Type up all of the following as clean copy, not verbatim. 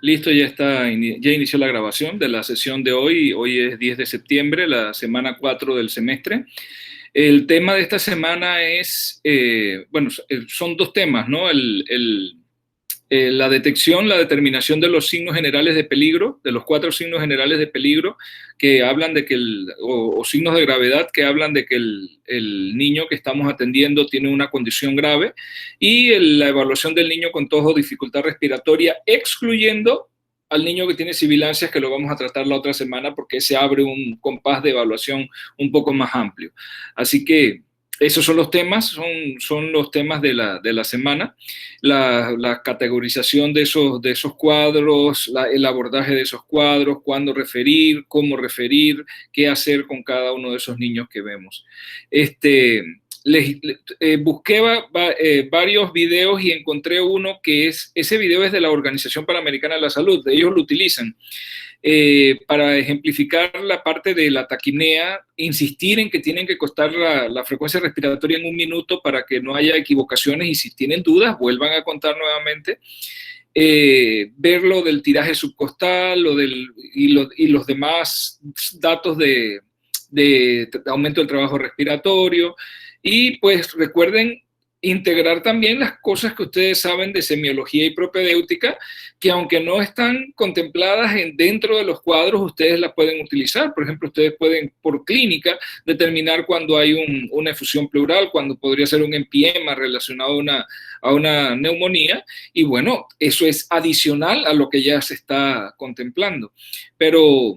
Listo, ya está, ya inició la grabación de la sesión de hoy. Hoy es 10 de septiembre, la semana 4 del semestre. El tema de esta semana es, bueno, son dos temas, ¿no? La detección, la determinación de los signos generales de peligro, de los 4 signos generales de peligro que hablan de que o signos de gravedad que hablan de que el niño que estamos atendiendo tiene una condición grave, y la evaluación del niño con tos o dificultad respiratoria, excluyendo al niño que tiene sibilancias, que lo vamos a tratar la otra semana porque se abre un compás de evaluación un poco más amplio. Así que esos son los temas, son los temas de la semana. La categorización de esos cuadros, el abordaje de esos cuadros, cuándo referir, cómo referir, qué hacer con cada uno de esos niños que vemos. Busqué varios videos y encontré uno ese video es de la Organización Panamericana de la Salud, ellos lo utilizan para ejemplificar la parte de la taquipnea, insistir en que tienen que costar la frecuencia respiratoria en 1 minuto para que no haya equivocaciones, y si tienen dudas vuelvan a contar nuevamente. Ver lo del tiraje subcostal y los demás datos de aumento del trabajo respiratorio. Y pues recuerden integrar también las cosas que ustedes saben de semiología y propedéutica, que aunque no están contempladas dentro de los cuadros, ustedes las pueden utilizar. Por ejemplo, ustedes pueden por clínica determinar cuando hay una efusión pleural, cuando podría ser un empiema relacionado a una neumonía, y bueno, eso es adicional a lo que ya se está contemplando. Pero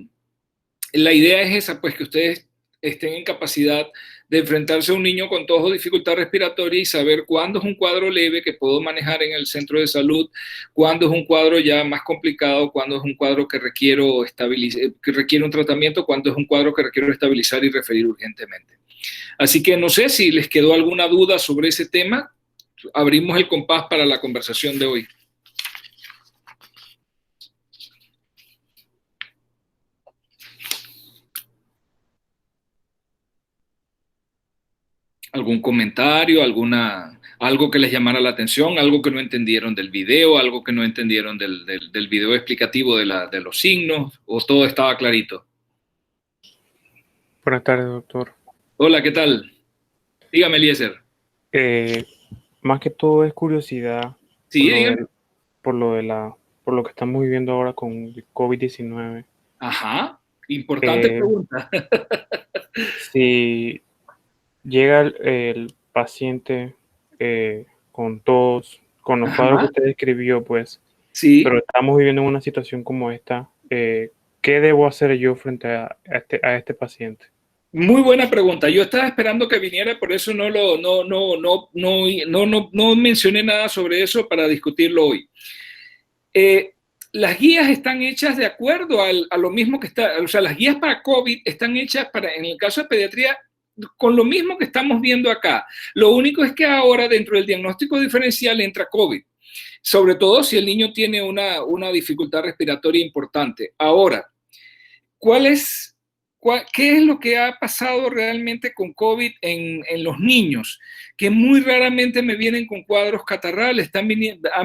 la idea es esa, pues que ustedes estén en capacidad de enfrentarse a un niño con tos o dificultad respiratoria y saber cuándo es un cuadro leve que puedo manejar en el centro de salud, cuándo es un cuadro ya más complicado, cuándo es un cuadro que requiere un tratamiento, cuándo es un cuadro que requiero estabilizar y referir urgentemente. Así que no sé si les quedó alguna duda sobre ese tema. Abrimos el compás para la conversación de hoy. ¿Algún comentario, algo que les llamara la atención, algo que no entendieron del video, algo que no entendieron del video explicativo de los signos, o todo estaba clarito? Buenas tardes, doctor. Hola, ¿qué tal? Dígame, Eliezer. Más que todo es curiosidad por Sí, lo dígame. del, por lo que estamos viviendo ahora con el COVID-19. Ajá, importante Eh, pregunta. si llega el paciente con tos, con los cuadros que Ajá, usted describió, pues, sí. pero estamos viviendo en una situación como esta, ¿qué debo hacer yo frente a este paciente? Muy buena pregunta. Yo estaba esperando que viniera, por eso no mencioné nada sobre eso para discutirlo hoy. Eh, las guías están hechas de acuerdo a lo mismo que está, o sea, las guías para COVID están hechas en el caso de pediatría, con lo mismo que estamos viendo acá. Lo único es que ahora dentro del diagnóstico diferencial entra COVID, sobre todo si el niño tiene una dificultad respiratoria importante. Ahora, ¿cuál es ¿qué es lo que ha pasado realmente con COVID en los niños? Que muy raramente me vienen con cuadros catarrales, han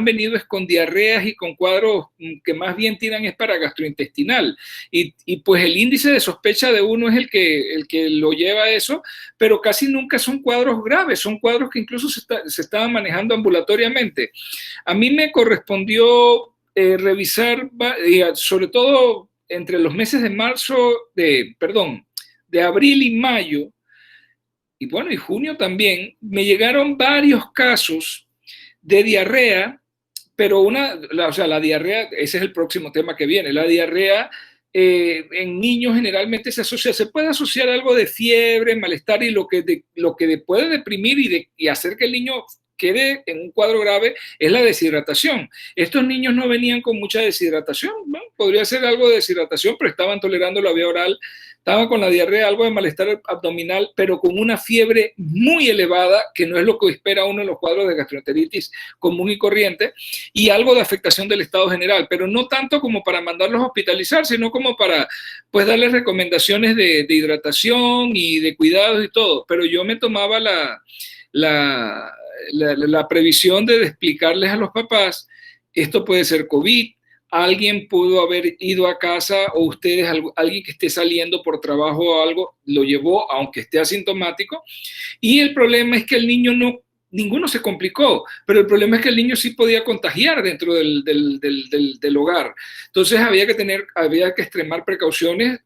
venido con diarreas y con cuadros que más bien tiran es para gastrointestinal. Y pues el índice de sospecha de uno es el que lo lleva a eso, pero casi nunca son cuadros graves, son cuadros que incluso se estaban manejando ambulatoriamente. A mí me correspondió revisar, sobre todo entre los meses de de abril y mayo, y bueno, y junio también, me llegaron varios casos de diarrea, pero o sea, la diarrea, ese es el próximo tema que viene, la diarrea en niños generalmente se puede asociar algo de fiebre, malestar, y lo que puede deprimir y hacer que el niño quede en un cuadro grave es la deshidratación. Estos niños no venían con mucha deshidratación, ¿no? Podría ser algo de deshidratación, pero estaban tolerando la vía oral, estaban con la diarrea, algo de malestar abdominal, pero con una fiebre muy elevada, que no es lo que espera uno en los cuadros de gastroenteritis común y corriente, y algo de afectación del estado general, pero no tanto como para mandarlos a hospitalizar, sino como para pues darles recomendaciones de hidratación y de cuidados y todo. Pero yo me tomaba la previsión de explicarles a los papás, esto puede ser COVID, alguien pudo haber ido a casa o ustedes, alguien que esté saliendo por trabajo o algo, lo llevó aunque esté asintomático. Y el problema es que el niño no, ninguno se complicó, pero el problema es que el niño sí podía contagiar dentro del hogar. Entonces había que extremar precauciones.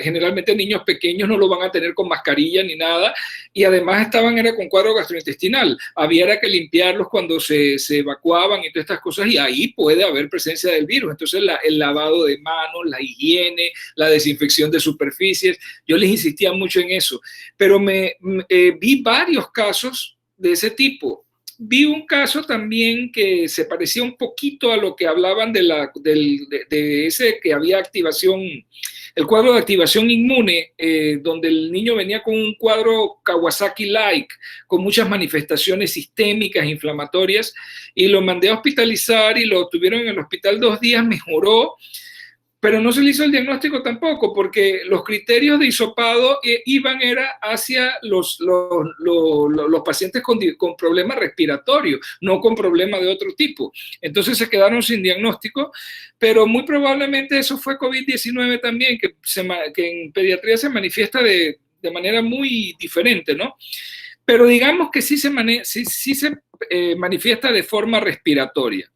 Generalmente niños pequeños no lo van a tener con mascarilla ni nada, y además era con cuadro gastrointestinal. Había que limpiarlos cuando se evacuaban y todas estas cosas, y ahí puede haber presencia del virus. Entonces el lavado de manos, la higiene, la desinfección de superficies, yo les insistía mucho en eso, pero vi varios casos de ese tipo. Vi un caso también que se parecía un poquito a lo que hablaban de ese que había activación, el cuadro de activación inmune, donde el niño venía con un cuadro Kawasaki-like, con muchas manifestaciones sistémicas, inflamatorias, y lo mandé a hospitalizar y lo tuvieron en el hospital 2 días, mejoró, pero no se le hizo el diagnóstico tampoco, porque los criterios de hisopado era hacia los pacientes con problemas respiratorios, no con problemas de otro tipo. Entonces se quedaron sin diagnóstico, pero muy probablemente eso fue COVID-19 también, que en pediatría se manifiesta de manera muy diferente, ¿no? Pero digamos que sí se manifiesta de forma respiratoria.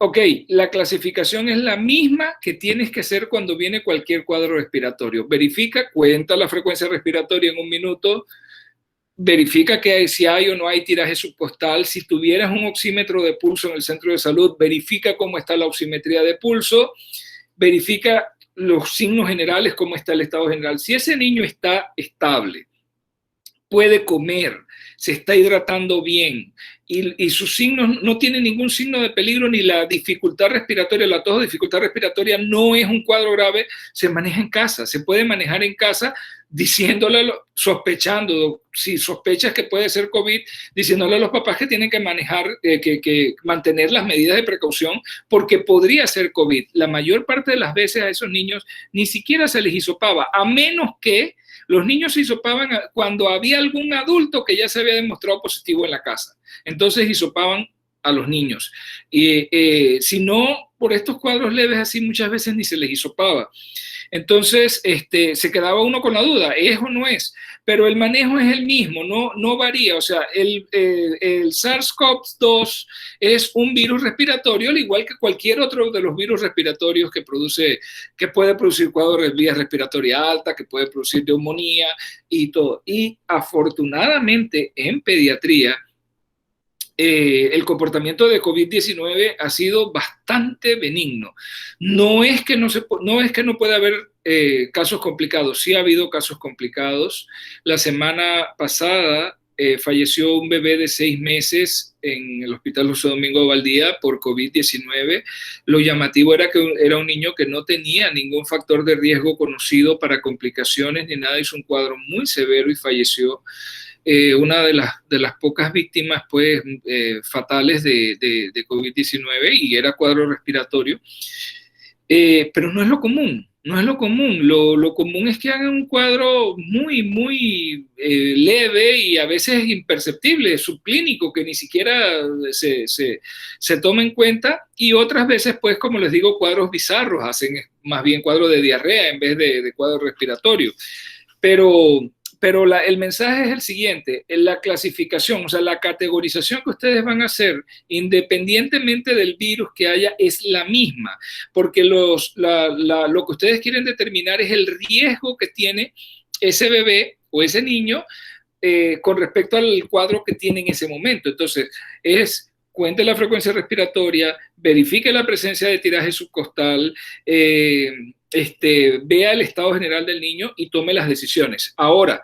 Ok, la clasificación es la misma que tienes que hacer cuando viene cualquier cuadro respiratorio. Verifica, cuenta la frecuencia respiratoria en 1 minuto, verifica que si hay o no hay tiraje subcostal. Si tuvieras un oxímetro de pulso en el centro de salud, verifica cómo está la oximetría de pulso, verifica los signos generales, cómo está el estado general. Si ese niño está estable, puede comer, se está hidratando bien y sus signos no tienen ningún signo de peligro, ni la dificultad respiratoria, la tos o dificultad respiratoria no es un cuadro grave, se maneja en casa, se puede manejar en casa diciéndole, sospechando, si sospechas que puede ser COVID, diciéndole a los papás que tienen que manejar, que mantener las medidas de precaución porque podría ser COVID. La mayor parte de las veces a esos niños ni siquiera se les hisopaba, a menos que los niños se hisopaban cuando había algún adulto que ya se había demostrado positivo en la casa. Entonces hisopaban a los niños. Si no, por estos cuadros leves así muchas veces ni se les hisopaba. Entonces se quedaba uno con la duda, ¿es o no es? Pero el manejo es el mismo, no varía. O sea, el SARS-CoV-2 es un virus respiratorio, al igual que cualquier otro de los virus respiratorios que puede producir cuadros de vías respiratorias altas, que puede producir neumonía y todo. Y afortunadamente en pediatría, el comportamiento de COVID-19 ha sido bastante benigno. No es que no pueda haber casos complicados, sí ha habido casos complicados. La semana pasada falleció un bebé de 6 meses en el Hospital José Domingo Valdía por COVID-19. Lo llamativo era que era un niño que no tenía ningún factor de riesgo conocido para complicaciones ni nada, hizo un cuadro muy severo y falleció. Una de las pocas víctimas pues, fatales de COVID-19, y era cuadro respiratorio, pero no es lo común. No es lo común. Lo común es que hagan un cuadro muy, muy leve y a veces imperceptible, subclínico, que ni siquiera se toma en cuenta, y otras veces, pues, como les digo, cuadros bizarros, hacen más bien cuadro de diarrea en vez de cuadro respiratorio. Pero el mensaje es el siguiente: la clasificación, o sea, la categorización que ustedes van a hacer, independientemente del virus que haya, es la misma, porque lo que ustedes quieren determinar es el riesgo que tiene ese bebé o ese niño con respecto al cuadro que tiene en ese momento. Entonces, cuente la frecuencia respiratoria, verifique la presencia de tiraje subcostal, vea el estado general del niño y tome las decisiones. Ahora,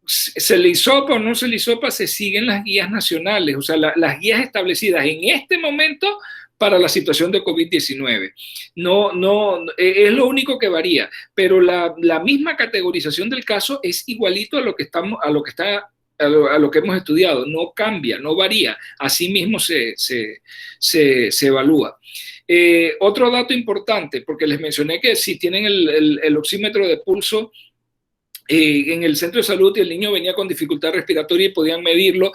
se le hisopa o no se le hisopa, se siguen las guías nacionales, o sea, las guías establecidas en este momento para la situación de COVID-19. No, es lo único que varía, pero la misma categorización del caso es igualito a lo que hemos estudiado, no cambia, no varía, así mismo se evalúa. Otro dato importante, porque les mencioné que si tienen el oxímetro de pulso en el centro de salud y el niño venía con dificultad respiratoria y podían medirlo,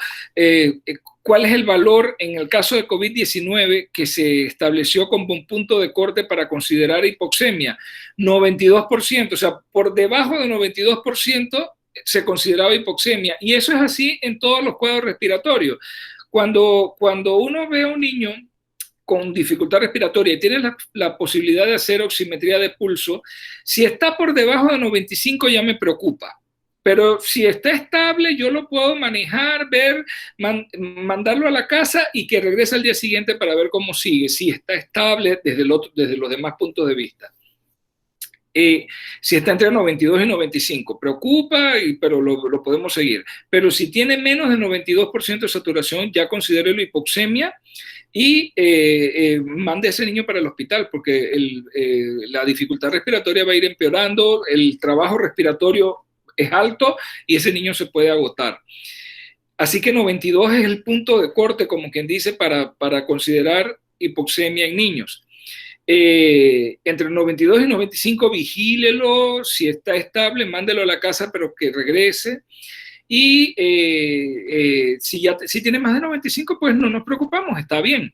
¿cuál es el valor en el caso de COVID-19 que se estableció como un punto de corte para considerar hipoxemia? 92%, o sea, por debajo de 92% se consideraba hipoxemia. Y eso es así en todos los cuadros respiratorios. Cuando uno ve a un niño con dificultad respiratoria y tiene la posibilidad de hacer oximetría de pulso, si está por debajo de 95 ya me preocupa. Pero si está estable, yo lo puedo manejar, ver, mandarlo a la casa y que regrese al día siguiente para ver cómo sigue, si está estable desde los demás puntos de vista. Si está entre 92 y 95, preocupa, pero lo podemos seguir. Pero si tiene menos de 92% de saturación, ya considero la hipoxemia y mande a ese niño para el hospital, porque la dificultad respiratoria va a ir empeorando, el trabajo respiratorio es alto y ese niño se puede agotar. Así que 92 es el punto de corte, como quien dice, para considerar hipoxemia en niños. Entre 92 y 95 vigílelo, si está estable, mándelo a la casa, pero que regrese. Y si tiene más de 95, pues no nos preocupamos, está bien.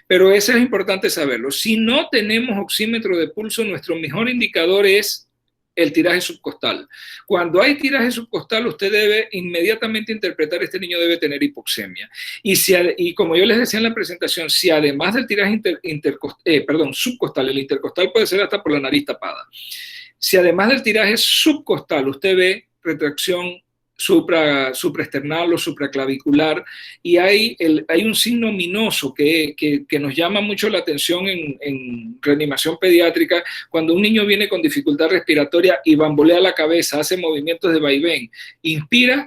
Pero eso es importante saberlo. Si no tenemos oxímetro de pulso, nuestro mejor indicador es el tiraje subcostal. Cuando hay tiraje subcostal, usted debe inmediatamente interpretar, este niño debe tener hipoxemia. Y como yo les decía en la presentación, si además del tiraje subcostal, el intercostal puede ser hasta por la nariz tapada. Si además del tiraje subcostal usted ve retracción supraesternal o supraclavicular, y hay un signo ominoso que nos llama mucho la atención en reanimación pediátrica, cuando un niño viene con dificultad respiratoria y bambolea la cabeza, hace movimientos de vaivén, inspira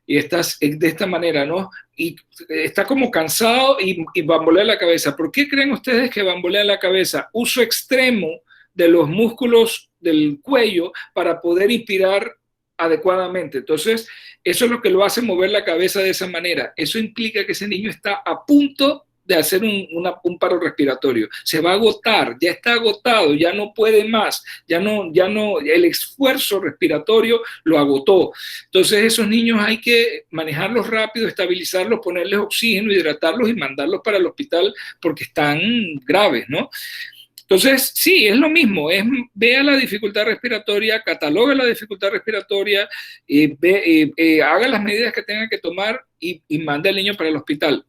y estás de esta manera, ¿no? Y está como cansado y bambolea la cabeza. ¿Por qué creen ustedes que bambolea la cabeza? Uso extremo de los músculos del cuello para poder inspirar adecuadamente. Entonces, eso es lo que lo hace mover la cabeza de esa manera. Eso implica que ese niño está a punto de hacer un paro respiratorio. Se va a agotar, ya está agotado, ya no puede más, ya no, el esfuerzo respiratorio lo agotó. Entonces, esos niños hay que manejarlos rápido, estabilizarlos, ponerles oxígeno, hidratarlos y mandarlos para el hospital porque están graves, ¿no? Entonces, sí, es lo mismo, vea la dificultad respiratoria, catalogue la dificultad respiratoria, haga las medidas que tenga que tomar y mande al niño para el hospital.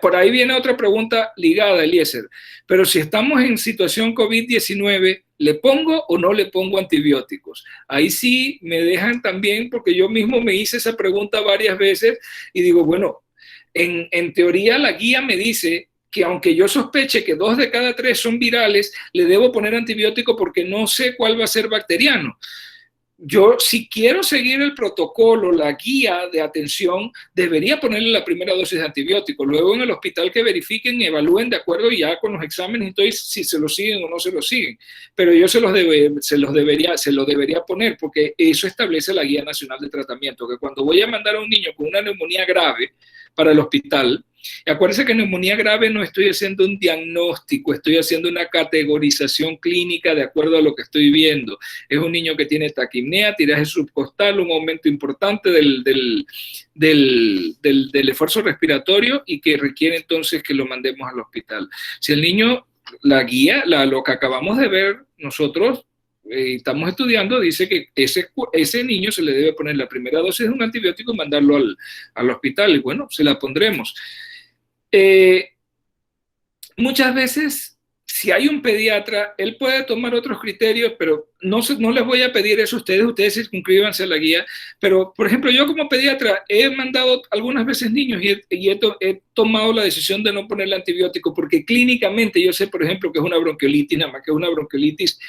Por ahí viene otra pregunta ligada, Eliezer, pero si estamos en situación COVID-19, ¿le pongo o no le pongo antibióticos? Ahí sí me dejan también, porque yo mismo me hice esa pregunta varias veces y digo, bueno, en teoría la guía me dice que aunque yo sospeche que 2 de cada 3 son virales, le debo poner antibiótico porque no sé cuál va a ser bacteriano. Yo, si quiero seguir el protocolo, la guía de atención, debería ponerle la primera dosis de antibiótico. Luego en el hospital que verifiquen, evalúen de acuerdo ya con los exámenes, entonces si se lo siguen o no se lo siguen. Pero yo se lo debería poner porque eso establece la Guía Nacional de Tratamiento, que cuando voy a mandar a un niño con una neumonía grave para el hospital, y acuérdense que en neumonía grave no estoy haciendo un diagnóstico, estoy haciendo una categorización clínica de acuerdo a lo que estoy viendo. Es un niño que tiene taquipnea, tiraje subcostal, un aumento importante del esfuerzo respiratorio y que requiere entonces que lo mandemos al hospital. Si el niño, la guía, lo que acabamos de ver nosotros, estamos estudiando, dice que ese niño se le debe poner la primera dosis de un antibiótico y mandarlo al hospital. Y bueno, se la pondremos. Muchas veces, si hay un pediatra, él puede tomar otros criterios, pero no les voy a pedir eso a ustedes circunscríbanse a la guía. Pero, por ejemplo, yo como pediatra he mandado algunas veces niños y he tomado la decisión de no ponerle antibiótico, porque clínicamente yo sé, por ejemplo, que es una bronquiolitis, nada más que es una bronquiolitis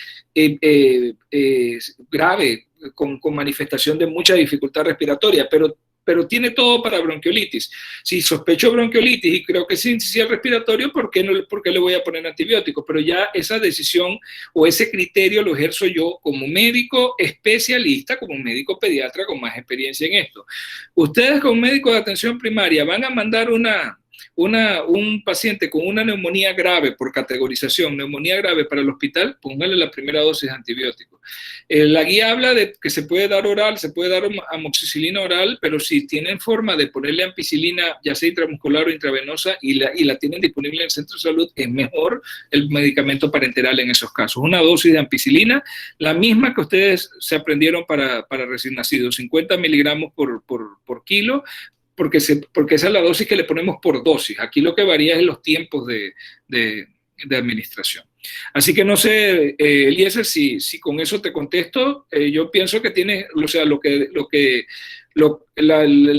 grave, con manifestación de mucha dificultad respiratoria, pero tiene todo para bronquiolitis. Si sospecho bronquiolitis y creo que es sincicial respiratorio, ¿por qué le voy a poner antibióticos? Pero ya esa decisión o ese criterio lo ejerzo yo como médico especialista, como médico pediatra con más experiencia en esto. Ustedes como médicos de atención primaria van a mandar una un paciente con una neumonía grave por categorización, neumonía grave para el hospital, póngale la primera dosis de antibiótico. La guía habla de que se puede dar oral, se puede dar amoxicilina oral, pero si tienen forma de ponerle ampicilina, ya sea intramuscular o intravenosa, y la tienen disponible en el centro de salud, es mejor el medicamento parenteral en esos casos. Una dosis de ampicilina, la misma que ustedes se aprendieron para recién nacidos, 50 miligramos por kilo, porque esa es la dosis que le ponemos por dosis. Aquí lo que varía es los tiempos de administración. Así que no sé, Eliezer, si con eso te contesto. Yo pienso que tiene, o sea, el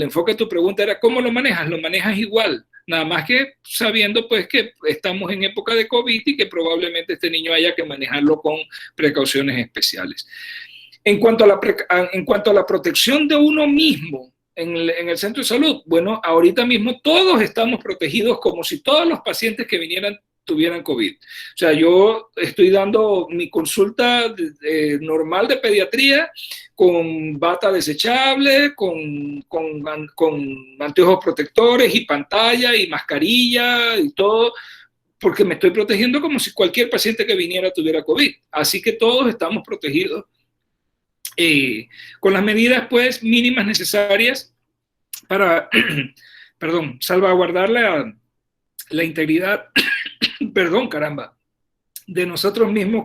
enfoque de tu pregunta era ¿cómo lo manejas? Lo manejas igual, nada más que sabiendo pues que estamos en época de COVID y que probablemente este niño haya que manejarlo con precauciones especiales. En cuanto a la protección de uno mismo en el centro de salud, bueno, ahorita mismo todos estamos protegidos como si todos los pacientes que vinieran tuvieran COVID. O sea, yo estoy dando mi consulta normal de pediatría con bata desechable, con anteojos protectores y pantalla y mascarilla y todo, porque me estoy protegiendo como si cualquier paciente que viniera tuviera COVID. Así que todos estamos protegidos con las medidas pues mínimas necesarias para perdón, salvaguardar la integridad perdón, caramba, de nosotros mismos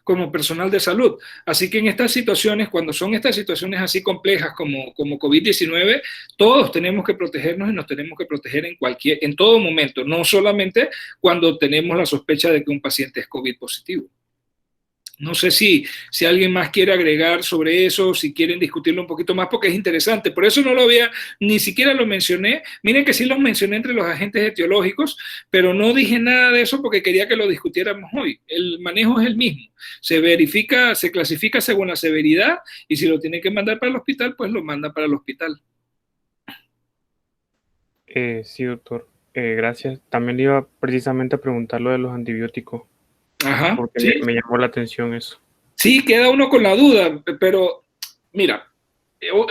como personal de salud. Así que en estas situaciones, cuando son estas situaciones así complejas como COVID-19, todos tenemos que protegernos y nos tenemos que proteger en todo momento, no solamente cuando tenemos la sospecha de que un paciente es COVID positivo. No sé si alguien más quiere agregar sobre eso, si quieren discutirlo un poquito más, porque es interesante. Por eso no lo había, ni siquiera lo mencioné. Miren que sí los mencioné entre los agentes etiológicos, pero no dije nada de eso porque quería que lo discutiéramos hoy. El manejo es el mismo. Se verifica, se clasifica según la severidad y si lo tienen que mandar para el hospital, pues lo mandan para el hospital. Sí, doctor. Gracias. También le iba precisamente a preguntar lo de los antibióticos. Ajá, porque sí. me llamó la atención eso. Sí, queda uno con la duda, pero mira,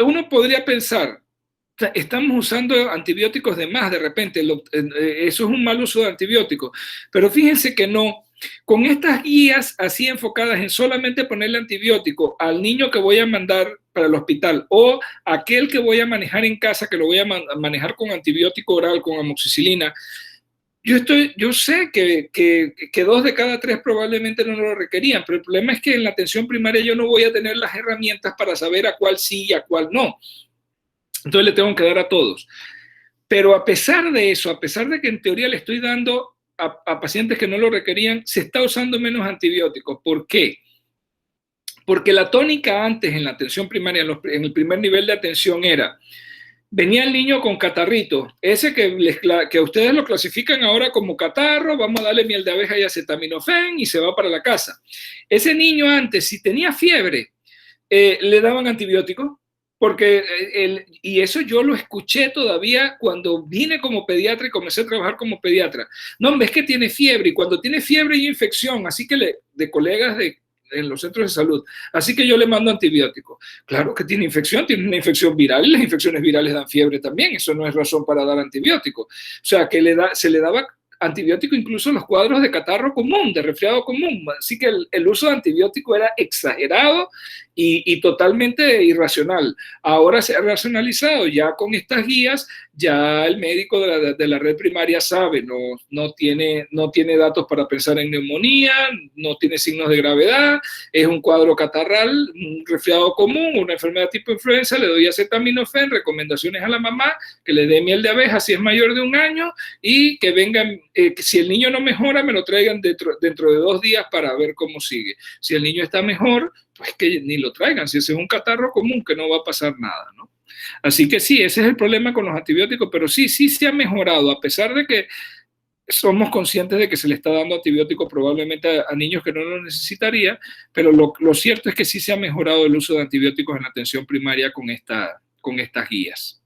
uno podría pensar, estamos usando antibióticos de más de repente, eso es un mal uso de antibióticos, pero fíjense que no. Con estas guías así enfocadas en solamente ponerle antibiótico al niño que voy a mandar para el hospital o aquel que voy a manejar en casa, que lo voy a manejar con antibiótico oral, con amoxicilina, yo sé que 2 de cada 3 probablemente no lo requerían, pero el problema es que en la atención primaria yo no voy a tener las herramientas para saber a cuál sí y a cuál no. Entonces le tengo que dar a todos. Pero a pesar de eso, a pesar de que en teoría le estoy dando a pacientes que no lo requerían, se está usando menos antibióticos. ¿Por qué? Porque la tónica antes en la atención primaria, en el primer nivel de atención era... Venía el niño con catarrito, ese que ustedes lo clasifican ahora como catarro, vamos a darle miel de abeja y acetaminofén y se va para la casa. Ese niño antes, si tenía fiebre, le daban antibióticos, porque y eso yo lo escuché todavía cuando vine como pediatra y comencé a trabajar como pediatra. No, ves que tiene fiebre y cuando tiene fiebre y infección, así que de colegas en los centros de salud. Así que yo le mando antibióticos. Claro que tiene una infección viral y las infecciones virales dan fiebre también. Eso no es razón para dar antibióticos. O sea, que se le daba antibiótico incluso en los cuadros de catarro común, de resfriado común. Así que el uso de antibiótico era exagerado y totalmente irracional. Ahora se ha racionalizado ya con estas guías, ya el médico de la red primaria sabe, no tiene datos para pensar en neumonía, no tiene signos de gravedad, es un cuadro catarral, un resfriado común, una enfermedad tipo influenza, le doy acetaminofén, recomendaciones a la mamá, que le dé miel de abeja si es mayor de 1 año y que vengan, si el niño no mejora, me lo traigan dentro de 2 días para ver cómo sigue. Si el niño está mejor, pues que ni lo traigan, si ese es un catarro común, que no va a pasar nada, ¿no? Así que sí, ese es el problema con los antibióticos, pero sí se ha mejorado, a pesar de que somos conscientes de que se le está dando antibióticos probablemente a niños que no lo necesitaría, pero lo cierto es que sí se ha mejorado el uso de antibióticos en la atención primaria con estas guías.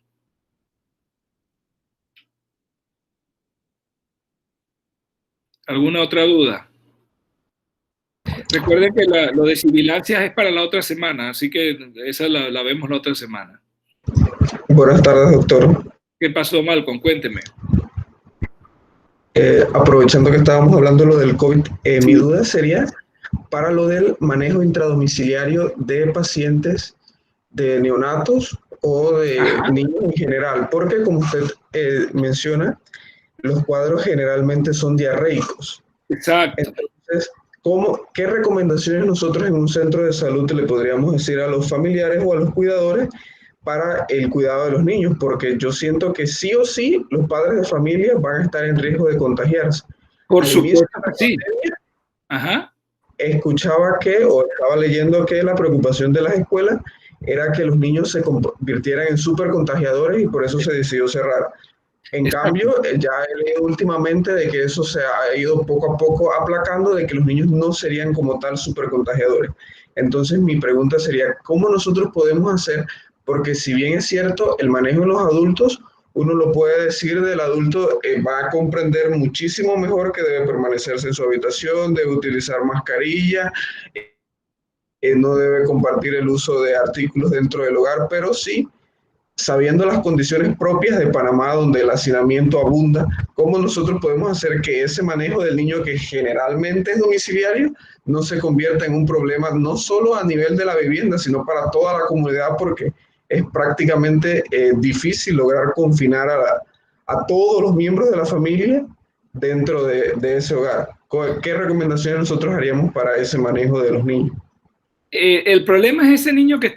¿Alguna otra duda? Recuerden que lo de sibilancias es para la otra semana, así que esa la vemos la otra semana. Buenas tardes, doctor. ¿Qué pasó, Malcolm? Cuénteme. Aprovechando que estábamos hablando de lo del COVID, mi duda sería para lo del manejo intradomiciliario de pacientes de neonatos o de Ajá, niños en general, porque como usted menciona, los cuadros generalmente son diarreicos. exacto. Entonces, ¿qué recomendaciones nosotros en un centro de salud le podríamos decir a los familiares o a los cuidadores para el cuidado de los niños? Porque yo siento que sí o sí los padres de familia van a estar en riesgo de contagiarse. Por Al inicio supuesto de que la sí. pandemia, Ajá. escuchaba o estaba leyendo que la preocupación de las escuelas era que los niños se convirtieran en súper contagiadores y por eso se decidió cerrar. En Exacto. cambio, ya he leído últimamente de que eso se ha ido poco a poco aplacando, de que los niños no serían como tal súper contagiadores. Entonces, mi pregunta sería, ¿cómo nosotros podemos hacer? Porque si bien es cierto, el manejo de los adultos, uno lo puede decir del adulto, va a comprender muchísimo mejor que debe permanecerse en su habitación, debe utilizar mascarilla, no debe compartir el uso de artículos dentro del hogar, pero sí sabiendo las condiciones propias de Panamá, donde el hacinamiento abunda, ¿cómo nosotros podemos hacer que ese manejo del niño, que generalmente es domiciliario, no se convierta en un problema no solo a nivel de la vivienda, sino para toda la comunidad, porque es prácticamente difícil lograr confinar a todos los miembros de la familia dentro de ese hogar? ¿Qué recomendaciones nosotros haríamos para ese manejo de los niños? El problema es ese niño que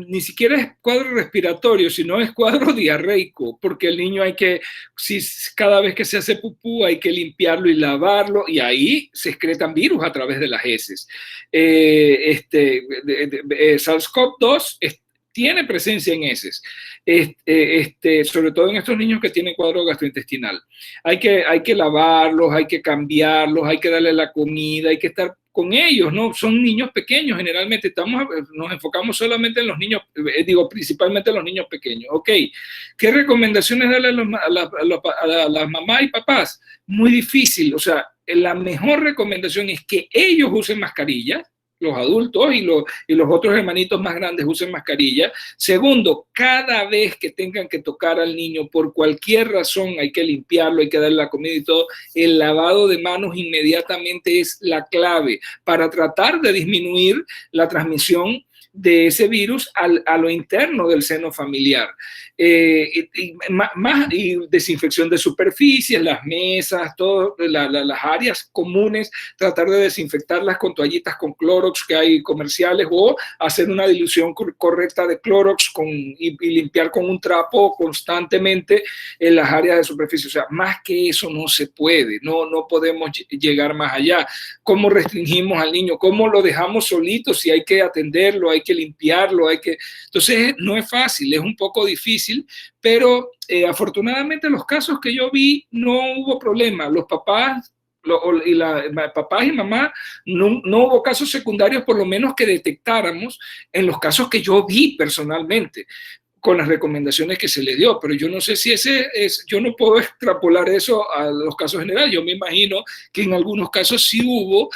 ni siquiera es cuadro respiratorio, sino es cuadro diarreico, porque el niño si cada vez que se hace pupú hay que limpiarlo y lavarlo, y ahí se excretan virus a través de las heces. SARS-CoV-2 tiene presencia en heces, sobre todo en estos niños que tienen cuadro gastrointestinal. Hay que lavarlos, hay que cambiarlos, hay que darle la comida, hay que estar con ellos, ¿no? Son niños pequeños, generalmente nos enfocamos solamente en los niños, principalmente en los niños pequeños. Ok, ¿qué recomendaciones darle a las mamás y papás? Muy difícil, o sea, la mejor recomendación es que ellos usen mascarillas, los adultos y los otros hermanitos más grandes usen mascarilla. Segundo, cada vez que tengan que tocar al niño, por cualquier razón, hay que limpiarlo, hay que darle la comida y todo. El lavado de manos inmediatamente es la clave para tratar de disminuir la transmisión de ese virus a lo interno del seno familiar. Y desinfección de superficies, las mesas, todas las áreas comunes, tratar de desinfectarlas con toallitas con Clorox que hay comerciales, o hacer una dilución correcta de Clorox y limpiar con un trapo constantemente en las áreas de superficie. O sea, más que eso no se puede, no podemos llegar más allá. ¿Cómo restringimos al niño? ¿Cómo lo dejamos solito si hay que atenderlo, hay que limpiarlo, Entonces, no es fácil, es un poco difícil, pero afortunadamente los casos que yo vi no hubo problema. Los papás papás y mamá, no hubo casos secundarios, por lo menos que detectáramos en los casos que yo vi personalmente, con las recomendaciones que se le dio, pero yo no sé si yo no puedo extrapolar eso a los casos generales. Yo me imagino que en algunos casos sí hubo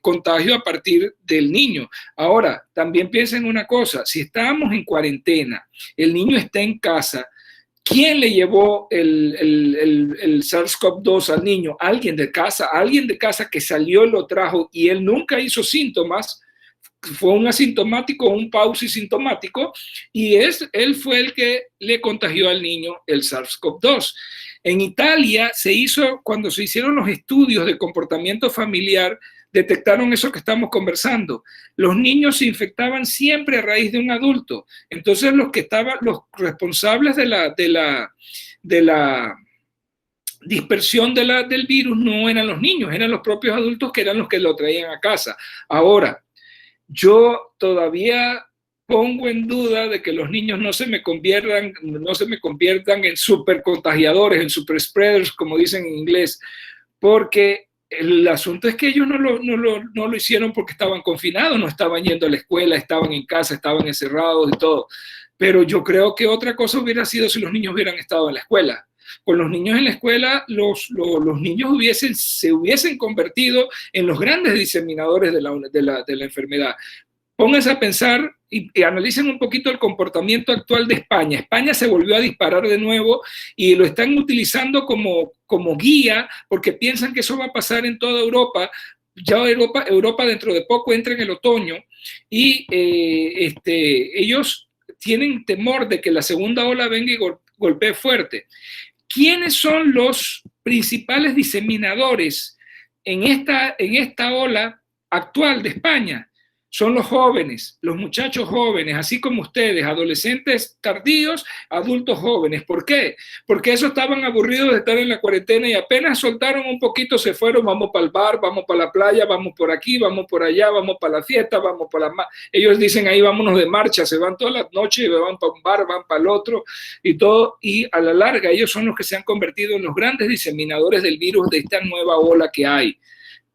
contagio a partir del niño. Ahora, también piensen una cosa, si estábamos en cuarentena, el niño está en casa, ¿quién le llevó el SARS-CoV-2 al niño? Alguien de casa que salió y lo trajo, y él nunca hizo síntomas, fue un asintomático, un pausisintomático, y él fue el que le contagió al niño el SARS-CoV-2. En Italia cuando se hicieron los estudios de comportamiento familiar, detectaron eso que estamos conversando. Los niños se infectaban siempre a raíz de un adulto. Entonces los responsables de la dispersión del virus no eran los niños, eran los propios adultos, que eran los que lo traían a casa. Ahora, yo todavía pongo en duda de que los niños no se me conviertan en super contagiadores, en super spreaders, como dicen en inglés, porque el asunto es que ellos no lo hicieron porque estaban confinados, no estaban yendo a la escuela, estaban en casa, estaban encerrados y todo. Pero yo creo que otra cosa hubiera sido si los niños hubieran estado en la escuela. Con los niños en la escuela, los niños se hubiesen convertido en los grandes diseminadores de la enfermedad. Pónganse a pensar y analicen un poquito el comportamiento actual de España. España se volvió a disparar de nuevo y lo están utilizando como como guía, porque piensan que eso va a pasar en toda Europa. Ya Europa dentro de poco entra en el otoño y ellos tienen temor de que la segunda ola venga y golpee fuerte. ¿Quiénes son los principales diseminadores en esta ola actual de España? Son los jóvenes, los muchachos jóvenes, así como ustedes, adolescentes tardíos, adultos jóvenes. ¿Por qué? Porque esos estaban aburridos de estar en la cuarentena y apenas soltaron un poquito, se fueron, vamos para el bar, vamos para la playa, vamos por aquí, vamos por allá, vamos para la fiesta, vamos para la... Ellos dicen ahí vámonos de marcha, se van todas las noches, van para un bar, van para el otro y todo. Y a la larga ellos son los que se han convertido en los grandes diseminadores del virus de esta nueva ola que hay.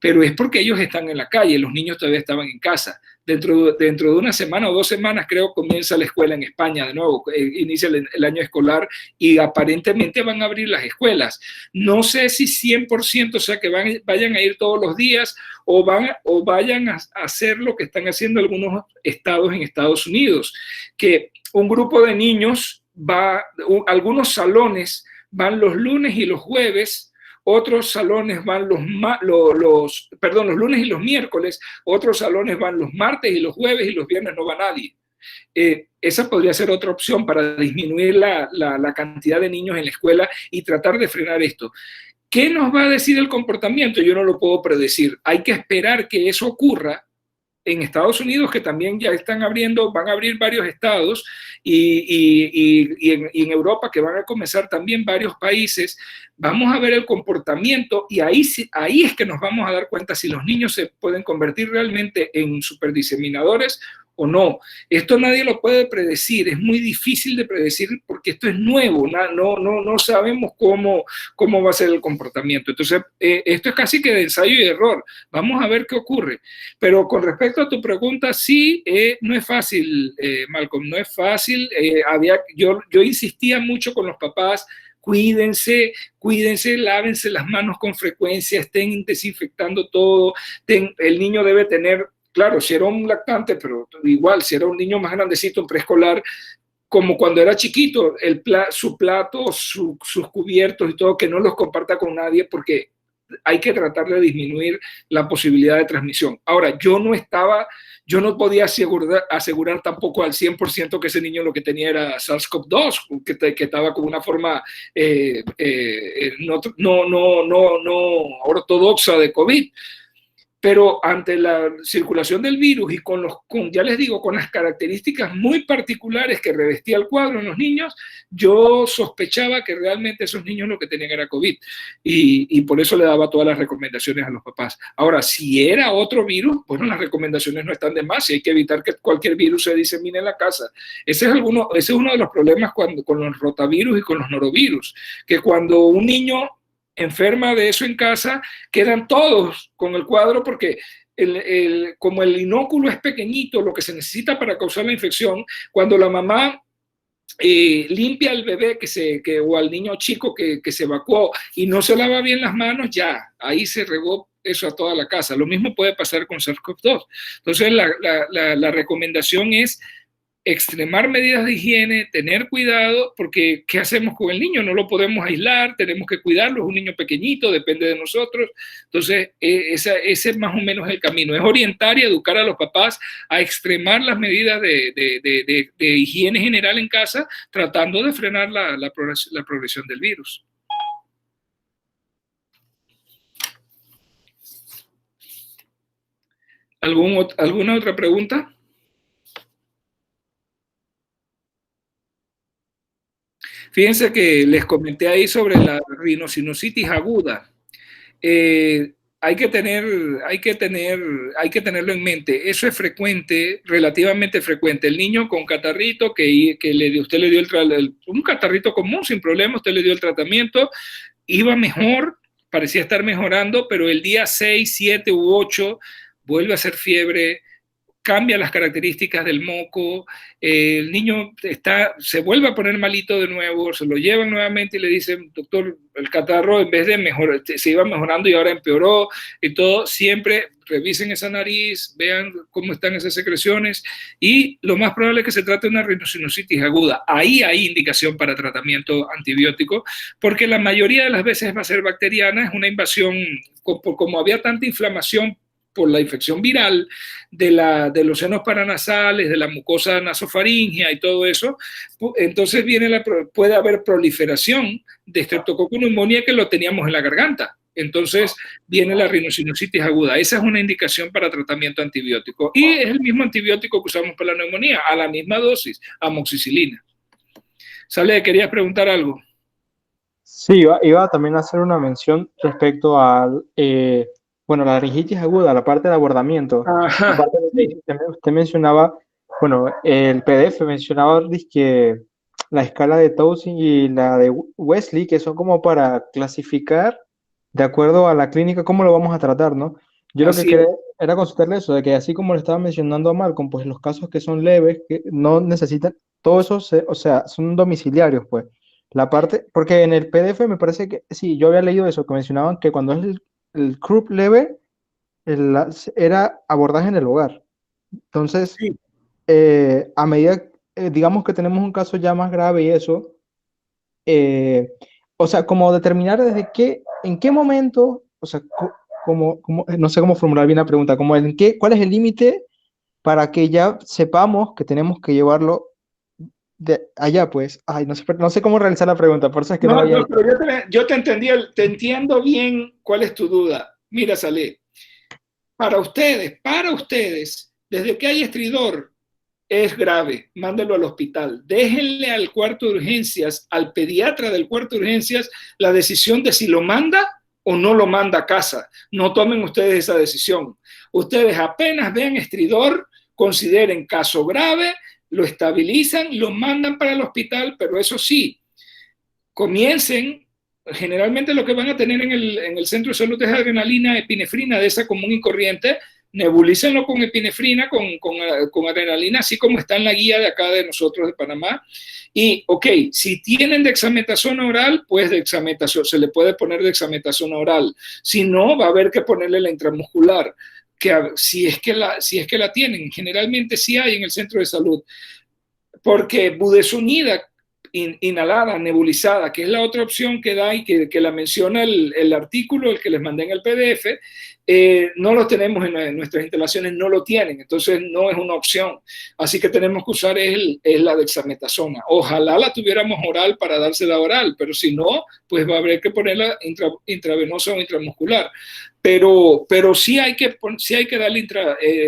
Pero es porque ellos están en la calle, los niños todavía estaban en casa. Dentro de una semana o 2 semanas, creo, comienza la escuela en España de nuevo, inicia el año escolar y aparentemente van a abrir las escuelas. No sé si 100%, o sea, que vayan a ir todos los días o vayan a hacer lo que están haciendo algunos estados en Estados Unidos, que un grupo de niños algunos salones van los lunes y los jueves, otros salones van los lunes y los miércoles, otros salones van los martes y los jueves y los viernes no va nadie. Esa podría ser otra opción para disminuir la cantidad de niños en la escuela y tratar de frenar esto. ¿Qué nos va a decir el comportamiento? Yo no lo puedo predecir. Hay que esperar que eso ocurra. En Estados Unidos, que también ya están abriendo, van a abrir varios estados y en Europa, que van a comenzar también varios países, vamos a ver el comportamiento y ahí es que nos vamos a dar cuenta si los niños se pueden convertir realmente en superdiseminadores o no. Esto nadie lo puede predecir, es muy difícil de predecir porque esto es nuevo, no sabemos cómo va a ser el comportamiento. Entonces, esto es casi que de ensayo y error. Vamos a ver qué ocurre. Pero con respecto a tu pregunta, sí, no es fácil, Malcolm, no es fácil. Yo insistía mucho con los papás, cuídense, lávense las manos con frecuencia, estén desinfectando todo, el niño debe tener... Claro, si era un lactante, pero igual, si era un niño más grandecito, en preescolar, como cuando era chiquito, su plato, sus cubiertos y todo, que no los comparta con nadie porque hay que tratar de disminuir la posibilidad de transmisión. Ahora, yo no podía asegurar tampoco al 100% que ese niño lo que tenía era SARS-CoV-2, que estaba con una forma no ortodoxa de COVID. Pero ante la circulación del virus y ya les digo, con las características muy particulares que revestía el cuadro en los niños, yo sospechaba que realmente esos niños lo que tenían era COVID y por eso le daba todas las recomendaciones a los papás. Ahora, si era otro virus, bueno, las recomendaciones no están de más y hay que evitar que cualquier virus se disemine en la casa. Ese es uno de los problemas con los rotavirus y con los norovirus, que cuando un niño enferma de eso en casa, quedan todos con el cuadro porque como el inóculo es pequeñito, lo que se necesita para causar la infección, cuando la mamá limpia al bebé o al niño chico que se evacuó y no se lava bien las manos, ya, ahí se regó eso a toda la casa. Lo mismo puede pasar con SARS-CoV-2. Entonces, la recomendación es extremar medidas de higiene, tener cuidado, porque ¿qué hacemos con el niño? No lo podemos aislar, tenemos que cuidarlo, es un niño pequeñito, depende de nosotros. Entonces, ese más o menos es el camino, es orientar y educar a los papás a extremar las medidas de higiene general en casa, tratando de frenar la progresión del virus. ¿Alguna otra pregunta? Fíjense que les comenté ahí sobre la rinosinusitis aguda. Hay que tenerlo en mente. Eso es frecuente, relativamente frecuente. El niño con catarrito usted le dio un catarrito común sin problema, usted le dio el tratamiento, iba mejor, parecía estar mejorando, pero el día 6, 7 u 8 vuelve a hacer fiebre, cambia las características del moco, el niño se vuelve a poner malito de nuevo, se lo llevan nuevamente y le dicen, doctor, el catarro en vez de mejorar, se iba mejorando y ahora empeoró y todo. Siempre revisen esa nariz, vean cómo están esas secreciones y lo más probable es que se trate de una rhinosinusitis aguda. Ahí hay indicación para tratamiento antibiótico, porque la mayoría de las veces va a ser bacteriana, es una invasión, como había tanta inflamación por la infección viral de los senos paranasales, de la mucosa nasofaringea y todo eso, entonces puede haber proliferación de Streptococcus pneumoniae que lo teníamos en la garganta. Entonces viene la rhinosinusitis aguda. Esa es una indicación para tratamiento antibiótico. Y es el mismo antibiótico que usamos para la neumonía, a la misma dosis, amoxicilina. Sale, ¿querías preguntar algo? Sí, iba también a hacer una mención respecto a bueno, la laringitis aguda, la parte de abordamiento. Ajá. Aparte de que usted mencionaba, bueno, el PDF mencionaba que la escala de Towson y la de Wesley, que son como para clasificar de acuerdo a la clínica cómo lo vamos a tratar, ¿no? Yo lo que Así quería es. era consultarle eso, de que así como le estaba mencionando a Malcolm, pues los casos que son leves, que no necesitan, todo eso, o sea, son domiciliarios, pues. La parte, porque en el PDF me parece que, sí, yo había leído eso, que mencionaban que cuando es el croup leve, era abordaje en el hogar. Entonces, Sí. a medida, digamos que tenemos un caso ya más grave y eso, eh, o sea, como determinar en qué momento, o sea, no sé cómo formular bien la pregunta, como cuál es el límite para que ya sepamos que tenemos que llevarlo de allá, pues. Ay, no sé cómo realizar la pregunta, por eso es que no la No, había no, hecho. pero yo te entendí, te entiendo bien cuál es tu duda. Mira, Saleh, para ustedes, desde que hay estridor, es grave, mándelo al hospital. Déjenle al cuarto de urgencias, al pediatra del cuarto de urgencias, la decisión de si lo manda o no lo manda a casa. No tomen ustedes esa decisión. Ustedes apenas vean estridor, consideren caso grave, lo estabilizan, lo mandan para el hospital, pero eso sí, comiencen, generalmente lo que van a tener en el centro de salud es adrenalina, epinefrina de esa común y corriente, nebulícenlo con epinefrina, con adrenalina, así como está en la guía de acá de nosotros de Panamá. Y, ok, si tienen dexametasona oral, pues se le puede poner dexametasona oral. Si no, va a haber que ponerle la intramuscular, que si es que la tienen, generalmente sí hay en el centro de salud, porque budesonida inhalada, nebulizada, que es la otra opción que da y que la menciona el artículo, el que les mandé en el PDF, no lo tenemos en nuestras instalaciones, no lo tienen, entonces no es una opción. Así que tenemos que usar la dexametasona. Ojalá la tuviéramos oral para dársela oral, pero si no, pues va a haber que ponerla intravenosa o intramuscular. Pero sí hay que darle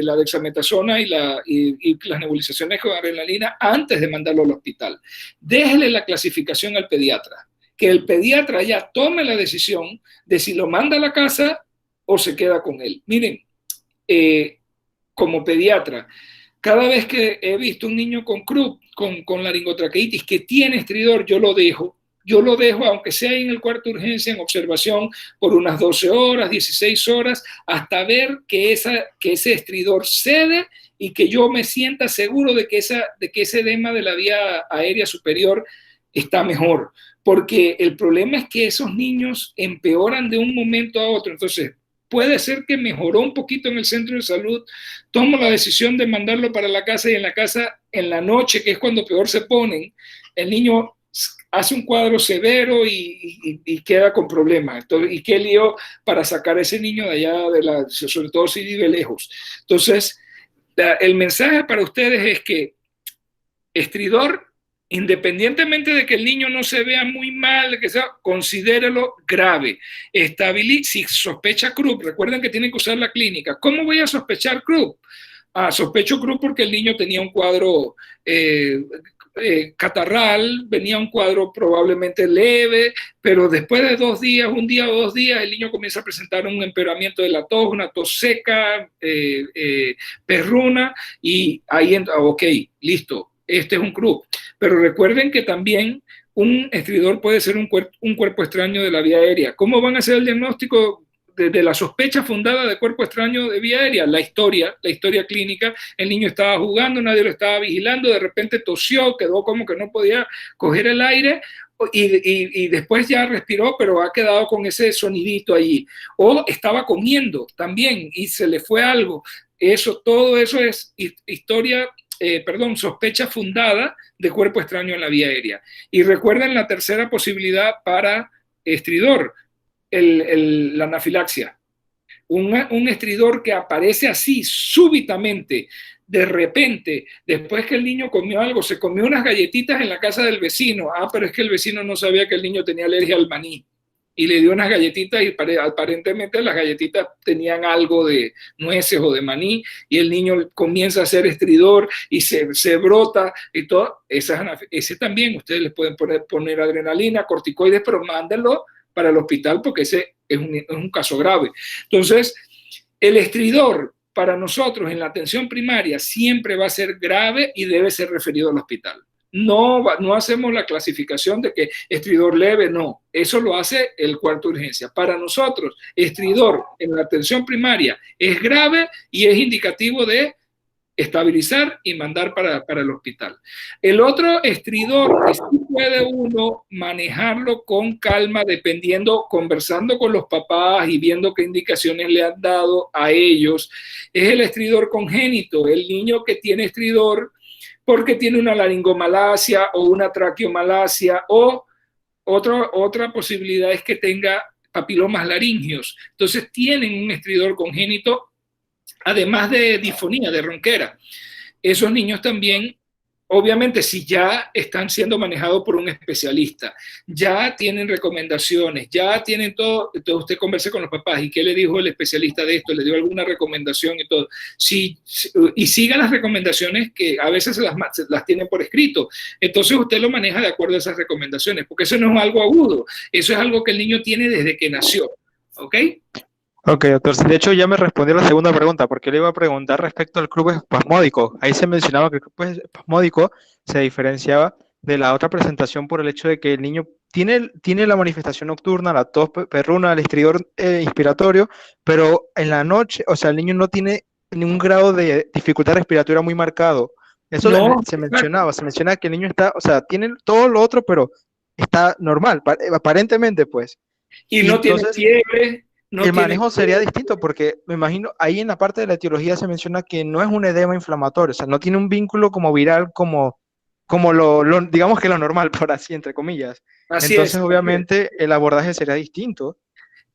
la dexametasona y las nebulizaciones con adrenalina antes de mandarlo al hospital. Déjele la clasificación al pediatra, que el pediatra ya tome la decisión de si lo manda a la casa o se queda con él. Miren, como pediatra, cada vez que he visto un niño con CRUP, con laringotraqueitis, que tiene estridor, yo lo dejo, aunque sea en el cuarto de urgencia, en observación por unas 12 horas, 16 horas, hasta ver que ese estridor cede y que yo me sienta seguro de que ese edema de la vía aérea superior está mejor. Porque el problema es que esos niños empeoran de un momento a otro. Entonces, puede ser que mejoró un poquito en el centro de salud, tomo la decisión de mandarlo para la casa y en la casa, en la noche, que es cuando peor se ponen, el niño hace un cuadro severo y queda con problemas. Entonces, ¿y qué lío para sacar a ese niño de allá, sobre todo si vive lejos? Entonces, el mensaje para ustedes es que estridor, independientemente de que el niño no se vea muy mal, que sea, considérelo grave. Si sospecha CRUP, recuerden que tienen que usar la clínica. ¿Cómo voy a sospechar CRUP? Sospecho CRUP porque el niño tenía un cuadro catarral, venía un cuadro probablemente leve, pero después de 2 días, un día o 2 días, el niño comienza a presentar un empeoramiento de la tos, una tos seca, perruna, y ahí entra, ok, listo, este es un CRUP. Pero recuerden que también un estridor puede ser un cuerpo extraño de la vía aérea. ¿Cómo van a hacer el diagnóstico? de la sospecha fundada de cuerpo extraño de vía aérea, la historia clínica, el niño estaba jugando, nadie lo estaba vigilando, de repente tosió, quedó como que no podía coger el aire y después ya respiró, pero ha quedado con ese sonidito allí. O estaba comiendo también y se le fue algo. Todo eso es sospecha fundada de cuerpo extraño en la vía aérea. Y recuerden la tercera posibilidad para estridor, la anafilaxia. Un estridor que aparece así súbitamente, de repente, después que el niño comió algo, se comió unas galletitas en la casa del vecino. Pero es que el vecino no sabía que el niño tenía alergia al maní y le dio unas galletitas y aparentemente las galletitas tenían algo de nueces o de maní y el niño comienza a hacer estridor y se brota y todo. Ese también ustedes les pueden poner adrenalina, corticoides, pero mándenlo para el hospital porque ese es un caso grave. Entonces, el estridor para nosotros en la atención primaria siempre va a ser grave y debe ser referido al hospital. No hacemos la clasificación de que estridor leve, no. Eso lo hace el cuarto de urgencia. Para nosotros, estridor en la atención primaria es grave y es indicativo de estabilizar y mandar para el hospital. El otro estridor que sí puede uno manejarlo con calma, conversando con los papás y viendo qué indicaciones le han dado a ellos, es el estridor congénito, el niño que tiene estridor porque tiene una laringomalacia o una traqueomalacia o otra posibilidad es que tenga papilomas laringios. Entonces tienen un estridor congénito además de disfonía, de ronquera. Esos niños también, obviamente, si ya están siendo manejados por un especialista, ya tienen recomendaciones, ya tienen todo, entonces usted converse con los papás y qué le dijo el especialista de esto, le dio alguna recomendación y todo. Y siga las recomendaciones que a veces las tienen por escrito. Entonces usted lo maneja de acuerdo a esas recomendaciones, porque eso no es algo agudo, eso es algo que el niño tiene desde que nació. ¿Ok? Ok, doctor. De hecho, ya me respondió la segunda pregunta, porque le iba a preguntar respecto al club espasmódico. Ahí se mencionaba que el club espasmódico se diferenciaba de la otra presentación por el hecho de que el niño tiene la manifestación nocturna, la tos perruna, el estridor inspiratorio, pero en la noche, o sea, el niño no tiene ningún grado de dificultad respiratoria muy marcado. Eso No, se menciona que el niño está, o sea, tiene todo lo otro, pero está normal, aparentemente, pues. y Y no tiene entonces fiebre, el no tiene manejo sería distinto porque me imagino, ahí en la parte de la etiología se menciona que no es un edema inflamatorio, o sea, no tiene un vínculo como viral como digamos que lo normal, por así, entre comillas. así Entonces, es. obviamente, el abordaje sería distinto.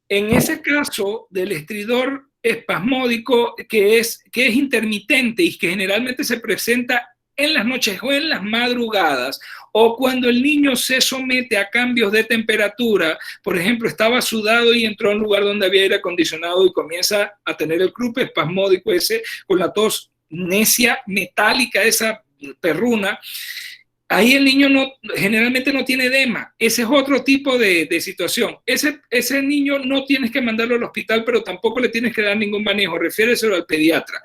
En ese caso del estridor espasmódico que es intermitente y que generalmente se presenta en las noches o en las madrugadas, o cuando el niño se somete a cambios de temperatura, por ejemplo, estaba sudado y entró a un lugar donde había aire acondicionado y comienza a tener el croup espasmódico ese con la tos necia, metálica, esa perruna. Ahí el niño generalmente no tiene edema. Ese es otro tipo de situación. Ese niño no tienes que mandarlo al hospital, pero tampoco le tienes que dar ningún manejo. Refiéreselo al pediatra.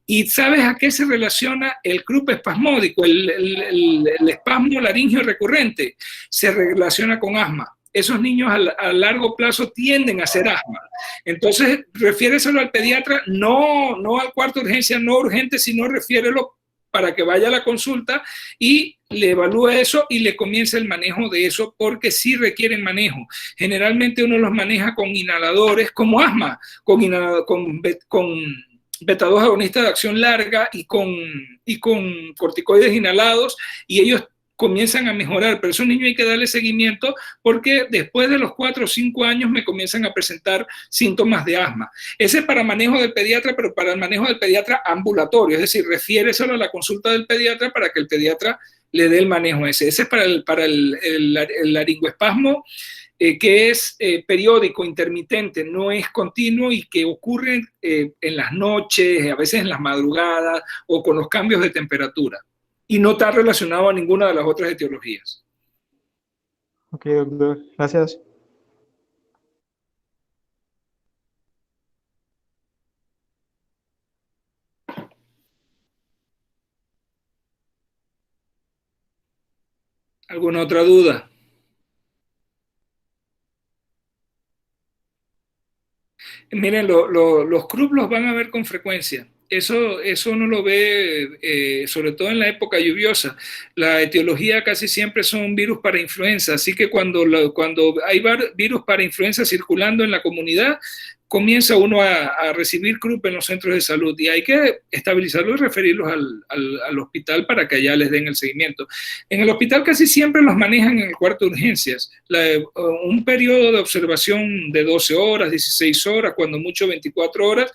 ¿Y sabes a qué se relaciona el croup espasmódico, el espasmo laringio recurrente? Se relaciona con asma. Esos niños a largo plazo tienden a hacer asma. Entonces, refiéreselo al pediatra, no al cuarto de urgencia, no urgente, sino refiérelo para que vaya a la consulta y le evalúe eso y le comience el manejo de eso, porque sí requieren manejo. Generalmente uno los maneja con inhaladores, como asma, con beta-2 agonistas de acción larga y con corticoides inhalados, y ellos comienzan a mejorar, pero a esos niños hay que darle seguimiento porque después de los 4 o 5 años me comienzan a presentar síntomas de asma. Ese es para manejo del pediatra, pero para el manejo del pediatra ambulatorio, es decir, refiéreselo a la consulta del pediatra para que el pediatra le dé el manejo ese. Ese es para el laringoespasmo, que es periódico, intermitente, no es continuo y que ocurre en las noches, a veces en las madrugadas o con los cambios de temperatura. Y no está relacionado a ninguna de las otras etiologías. Ok, doctor. Gracias. ¿Alguna otra duda? Miren, los CRUP los van a ver con frecuencia. Eso uno lo ve, sobre todo en la época lluviosa. La etiología casi siempre son virus para influenza, así que cuando hay virus para influenza circulando en la comunidad, comienza uno a recibir CRUP en los centros de salud y hay que estabilizarlos y referirlos al hospital para que allá les den el seguimiento. En el hospital casi siempre los manejan en el cuarto de urgencias. Un periodo de observación de 12 horas, 16 horas, cuando mucho 24 horas,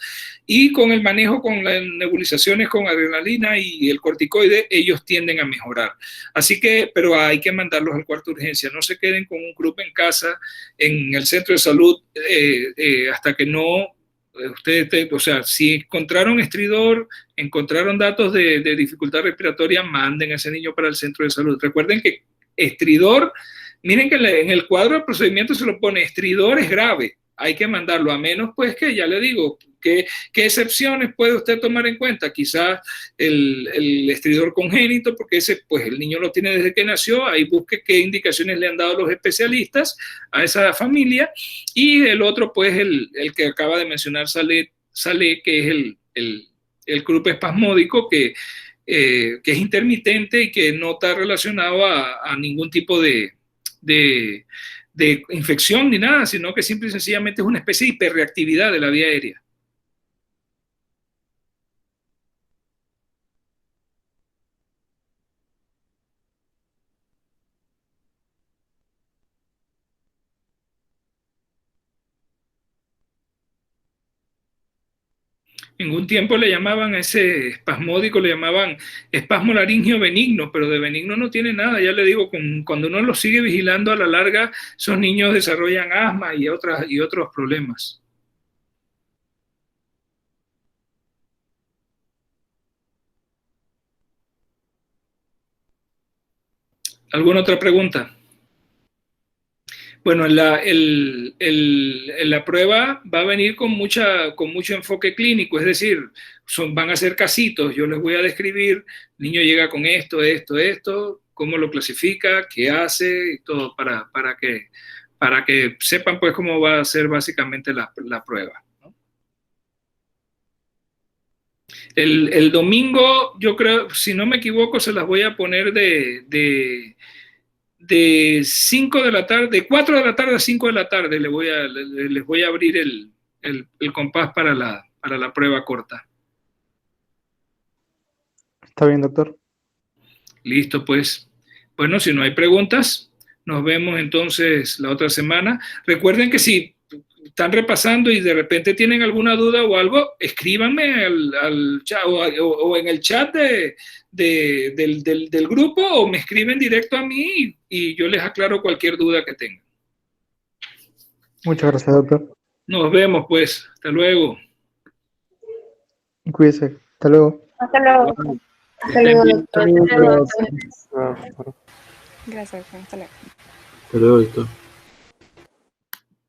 y con el manejo con las nebulizaciones con adrenalina y el corticoide, ellos tienden a mejorar. Así que, pero hay que mandarlos al cuarto de urgencia. No se queden con un CRUP en casa, en el centro de salud, hasta que no, o sea, si encontraron estridor, encontraron datos de dificultad respiratoria, manden a ese niño para el centro de salud. Recuerden que estridor, miren que en el cuadro de procedimiento se lo pone estridor es grave, hay que mandarlo, a menos pues que ya le digo, ¿qué excepciones puede usted tomar en cuenta? Quizás el estridor congénito, porque ese pues el niño lo tiene desde que nació, ahí busque qué indicaciones le han dado los especialistas a esa familia, y el otro pues el que acaba de mencionar Saleh, que es el CRUP espasmódico, que es intermitente y que no está relacionado a ningún tipo de infección ni nada, sino que simple y sencillamente es una especie de hiperreactividad de la vía aérea. En un tiempo le llamaban a ese espasmódico, le llamaban espasmo laringio benigno, pero de benigno no tiene nada. Ya le digo, cuando uno lo sigue vigilando a la larga, esos niños desarrollan asma y otros problemas. ¿Alguna otra pregunta? Bueno, la prueba va a venir con mucho enfoque clínico, es decir, van a ser casitos, yo les voy a describir, el niño llega con esto, cómo lo clasifica, qué hace, y todo, para que sepan pues cómo va a ser básicamente la prueba, ¿no? El domingo, yo creo, si no me equivoco, se las voy a poner de 5 de la tarde, de 4 de la tarde a 5 de la tarde les voy a abrir el compás para la prueba corta. Está bien, doctor. Listo, pues. Bueno, si no hay preguntas, nos vemos entonces la otra semana. Recuerden que si están repasando y de repente tienen alguna duda o algo, escríbanme al chat o en el chat del grupo o me escriben directo a mí y yo les aclaro cualquier duda que tengan. Muchas gracias, doctor. Nos vemos, pues. Hasta luego. Cuídese. Hasta luego. Hasta luego. Hasta luego, doctor. Gracias. Gracias, hasta luego. Hasta luego, doctor.